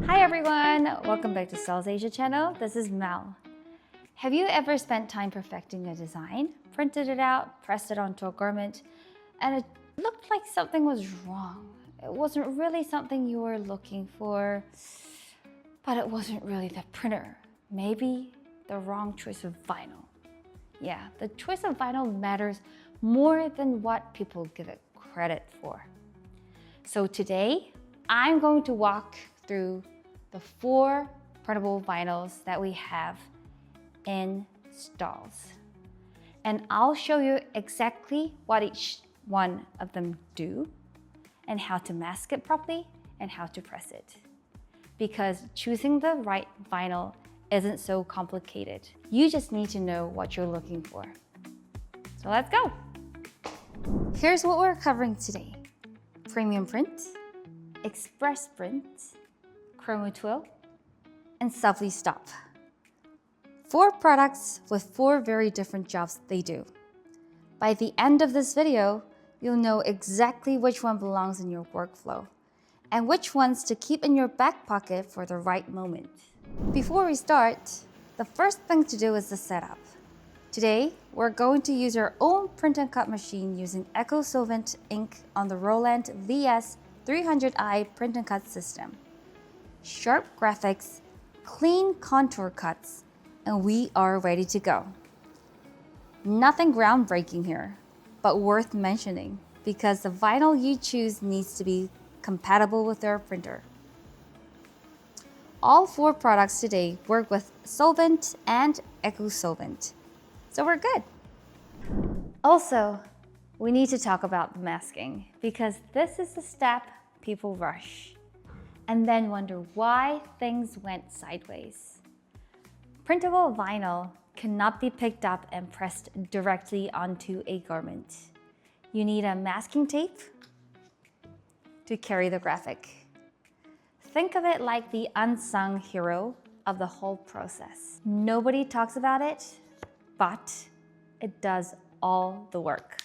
Hi everyone, welcome back to STAHLS Asia channel. This is Mel. Have you ever spent time perfecting a design, printed it out, pressed it onto a garment, and it looked like something was wrong? It wasn't really something you were looking for, but it wasn't really the printer. Maybe the wrong choice of vinyl. Yeah, the choice of vinyl matters more than what people give it credit for. So today, I'm going to walk through the 4 printable vinyls that we have in STAHLS. And I'll show you exactly what each one of them do and how to mask it properly and how to press it. Because choosing the right vinyl isn't so complicated. You just need to know what you're looking for. So let's go. Here's what we're covering today. Premium print, express print, Chroma Twill, and Subli-Stop. 4 products with 4 very different jobs they do. By the end of this video, you'll know exactly which one belongs in your workflow and which ones to keep in your back pocket for the right moment. Before we start, the first thing to do is the setup. Today, we're going to use our own print and cut machine using EcoSolvent ink on the Roland VS300i print and cut system. Sharp graphics, clean contour cuts, and we are ready to go. Nothing groundbreaking here, but worth mentioning because the vinyl you choose needs to be compatible with your printer. All 4 products today work with solvent and EcoSolvent, so we're good. Also, we need to talk about masking because this is the step people rush and then wonder why things went sideways. Printable vinyl cannot be picked up and pressed directly onto a garment. You need a masking tape to carry the graphic. Think of it like the unsung hero of the whole process. Nobody talks about it, but it does all the work.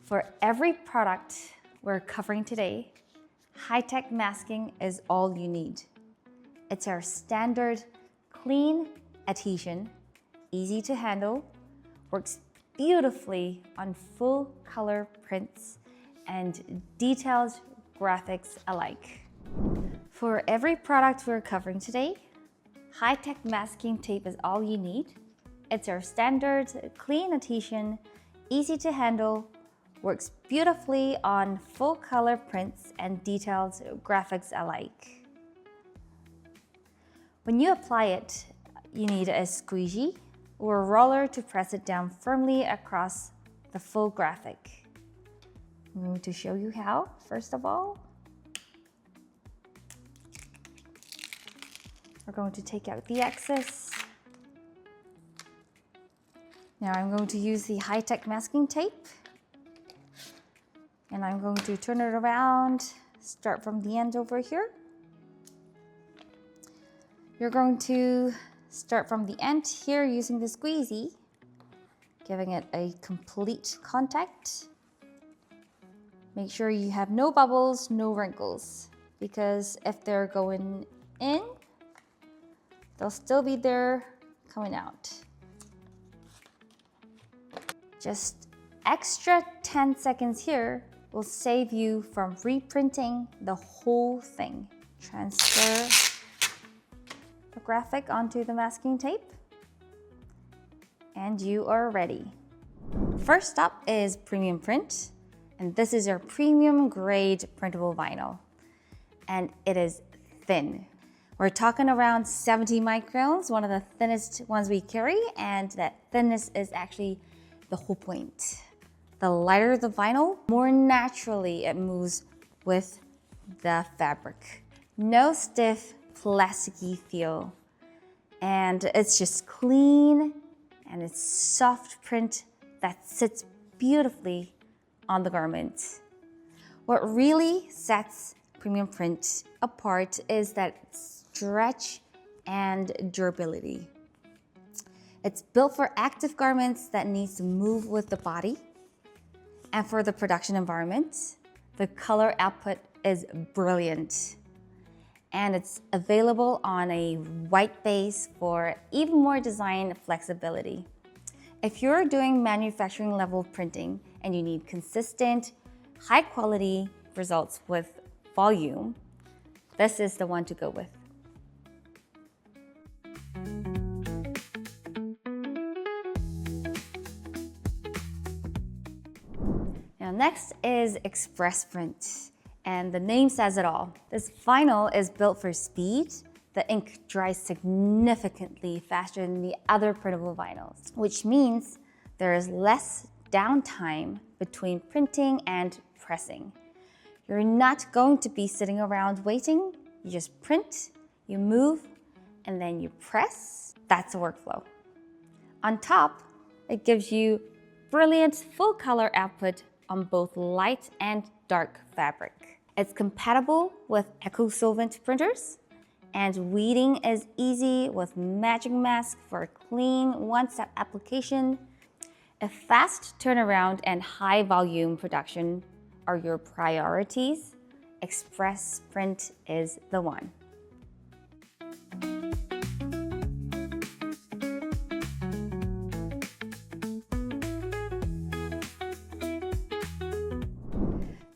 For every product we're covering today, high-tech masking is all you need. It's our standard clean adhesion, easy to handle, works beautifully on full color prints and detailed graphics alike. For every product we're covering today, high-tech masking tape is all you need. It's our standard clean adhesion, easy to handle, works beautifully on full color prints and detailed graphics alike. When you apply it, you need a squeegee or a roller to press it down firmly across the full graphic. I'm going to show you how, first of all. We're going to take out the excess. Now I'm going to use the high-tech masking tape. And I'm going to turn it around, start from the end over here. You're going to start from the end here using the squeegee, giving it a complete contact. Make sure you have no bubbles, no wrinkles, because if they're going in, they'll still be there coming out. Just extra 10 seconds here will save you from reprinting the whole thing. Transfer the graphic onto the masking tape, and you are ready. First up is premium print, and this is our premium grade printable vinyl, and it is thin. We're talking around 70 microns, one of the thinnest ones we carry, and that thinness is actually the whole point. The lighter the vinyl, more naturally it moves with the fabric. No stiff, plasticky feel. And it's just clean and it's soft print that sits beautifully on the garment. What really sets premium print apart is that stretch and durability. It's built for active garments that needs to move with the body. And for the production environment, the color output is brilliant. and it's available on a white base for even more design flexibility. If you're doing manufacturing level printing and you need consistent, high quality results with volume, this is the one to go with. Now next is Express Print, and the name says it all. This vinyl is built for speed. The ink dries significantly faster than the other printable vinyls, which means there is less downtime between printing and pressing. You're not going to be sitting around waiting. You just print, you move, and then you press. That's a workflow. On top, it gives you brilliant full color output on both light and dark fabric. It's compatible with eco-solvent printers, and weeding is easy with Magic Mask for a clean one-step application. If fast turnaround and high volume production are your priorities, Express Print is the one.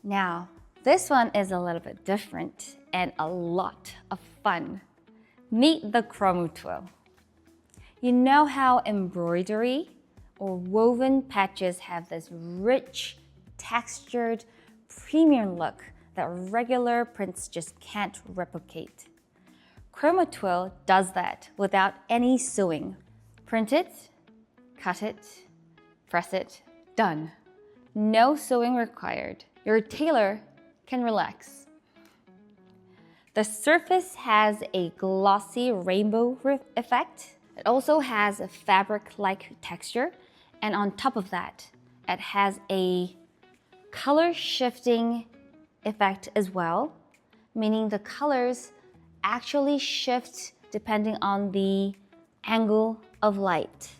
Now, this one is a little bit different and a lot of fun. Meet the Chroma Twill. You know how embroidery or woven patches have this rich, textured, premium look that regular prints just can't replicate. Chroma Twill does that without any sewing. Print it, cut it, press it, done. No sewing required. Your tailor can relax. The surface has a glossy rainbow effect. It also has a fabric-like texture, and on top of that, it has a color shifting effect as well, meaning the colors actually shift depending on the angle of light.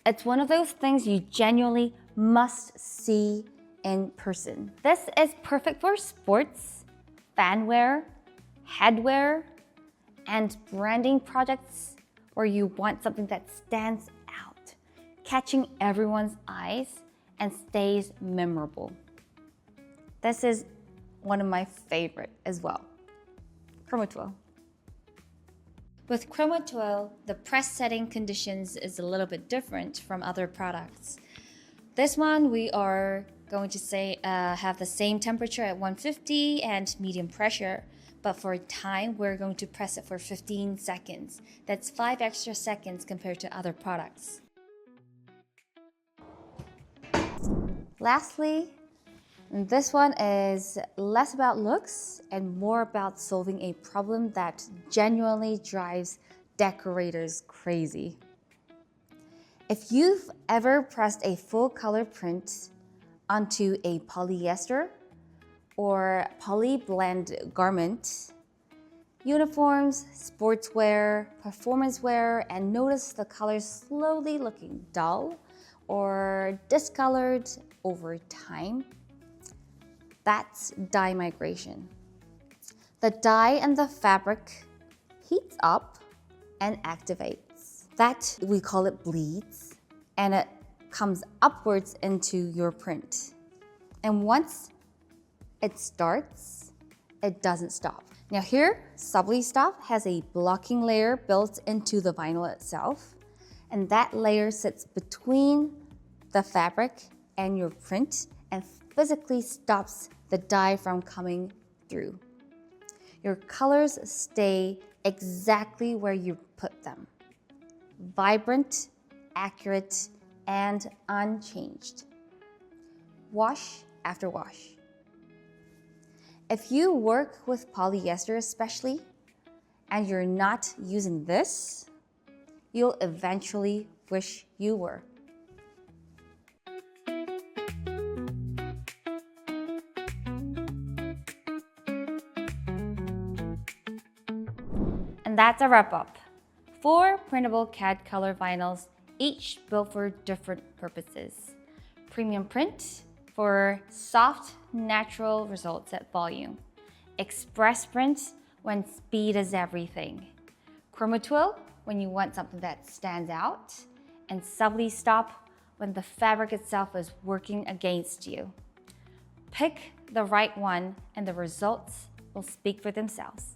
It's one of those things you genuinely must see in person. This is perfect for sports, fanwear, headwear, and branding projects where you want something that stands out, catching everyone's eyes and stays memorable. This is one of my favorite as well. Chroma Twill. With Chroma Twill, the press setting conditions is a little bit different from other products. This one we are going to say have the same temperature at 150 and medium pressure, but for time we're going to press it for 15 seconds. That's 5 extra seconds compared to other products. Lastly, this one is less about looks and more about solving a problem that genuinely drives decorators crazy. If you've ever pressed a full color print onto a polyester or poly-blend garment, uniforms, sportswear, performance wear, and notice the colors slowly looking dull or discolored over time, that's dye migration. The dye and the fabric heats up and activates. That, we call it bleeds, and it comes upwards into your print. And once it starts, it doesn't stop. Now here, Subli-Stop has a blocking layer built into the vinyl itself, and that layer sits between the fabric and your print and physically stops the dye from coming through. Your colors stay exactly where you put them. Vibrant, accurate, and unchanged. Wash after wash. If you work with polyester especially, and you're not using this, you'll eventually wish you were. And that's a wrap up. 4 printable CAD-COLOR vinyls, each built for different purposes. Premium print for soft, natural results at volume. Express print when speed is everything. Chroma Twill, when you want something that stands out. And Subli-Stop, when the fabric itself is working against you. Pick the right one and the results will speak for themselves.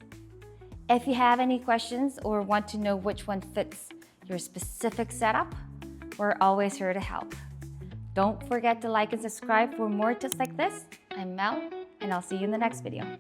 If you have any questions or want to know which one fits your specific setup, we're always here to help. Don't forget to like and subscribe for more tips like this. I'm Mel, and I'll see you in the next video.